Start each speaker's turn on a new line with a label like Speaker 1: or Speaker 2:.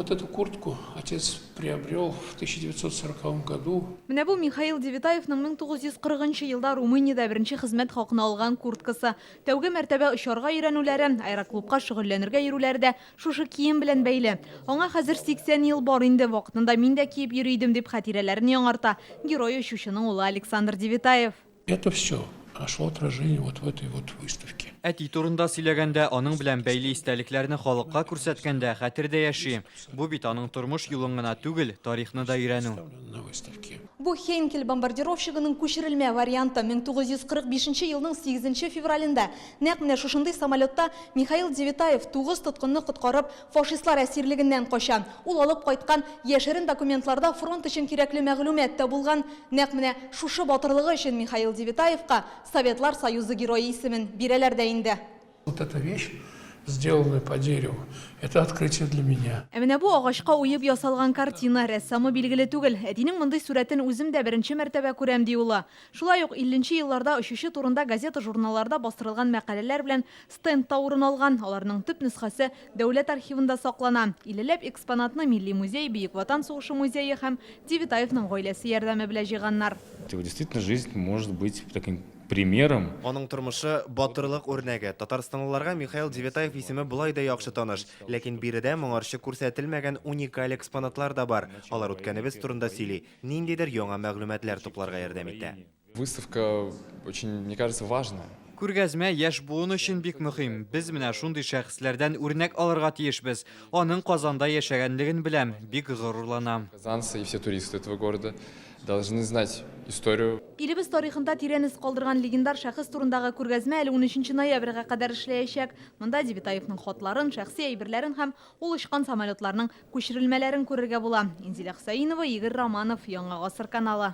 Speaker 1: Вот эту куртку отец приобрел в 1940 году.
Speaker 2: Менә бу Михаил Девитаевның 1940 елда Румыниядә беренче хезмәт хакына алган курткасы. Тәүге мәртәбә очарга өйрәнүләре, аэроклубка шөгыльләнергә йөрүләре дә шушы кием белән бәйле. Аңа хәзер 80 ел бар инде, вакытында мин дә киеп йөридем дип хатирәләрен яңарта герой учучының улы Александр Девитаев.
Speaker 1: Это все нашло отражение вот в этой вот выставке.
Speaker 3: Әти турында сөйләгәндә, аның белән бәйле истәлекләрне халыкка күрсәткәндә хәтердә яши. Бу бит аның тормыш юлын гына түгел, тарихны да өйрәнү.
Speaker 1: На выставке.
Speaker 2: Бу Хейнкель бомбардировщигының күчерелмә варианты 1945 елның 8 февралендә. Нәкъ менә шушындый самолетта Михаил Девитаев 9 тоткынны коткарып фашистлар әсирлегеннән кача. Ул алып кайткан яшерен документларда фронт өчен кирәкле мәгълүмат та булган. Нәкъ менә шушы батырлыгы өчен Михаил Девитаевка Советлар Союзы герое исемен бирәләр дә инде.
Speaker 1: Вот эта вещь, сделанная по дереву, это открытие для меня.
Speaker 2: Менә бу агачка уеп ясалган картина рәссамы билгеле түгел. Әтинең мондай сурәтен үзем дә беренче мәртәбә күрәм ди ул. Шулай ук 50нче елларда очучы турында газета журналларда бастырылган мәкаләләр белән стендта урын алган. Аларның төп нөсхәсе дәүләт архивында саклана. Иллеләп экспонатны Милли музей, Бөек Ватан сугышы музее һәм Девитаевның гаиләсе ярдәме белән җыйганнар.
Speaker 4: Действительно, жизнь может быть таким примером.
Speaker 5: Аның тормышы батырлык үрнәге. Татарстанлыларга Михаил Девитаев исеме булай да яхшы таныш. Ләкин биредә моңарчы күрсәтелмәгән уникаль экспонатлар да бар. Алар үткәнебез турында сөйли. Ниндидер яңа мәгълүматлар тупларга ярдәм итә.
Speaker 4: Выставка очень, мне кажется, важная.
Speaker 3: Күргәзмә яшь буын өчен бик мөһим. Без менә шундый шәхесләрдән үрнәк алырга тиешбез. Аның Казанда яшәгәнлеген беләм, бик горурланам.
Speaker 4: Казанцы и все туристы этого города должны знать историю.
Speaker 2: Илебез тарихында тирән из калдырган легендар шәхес турындагы күргәзмә әле 13 ноябрьгә кадәр эшләячәк. Монда Девитаевның хатларын, шәхси әйберләрен һәм ул очкан самолетларның күчерелмәләрен күрергә була. Инзилә Хусаинова, Игорь Романов, Яңа гасыр каналы.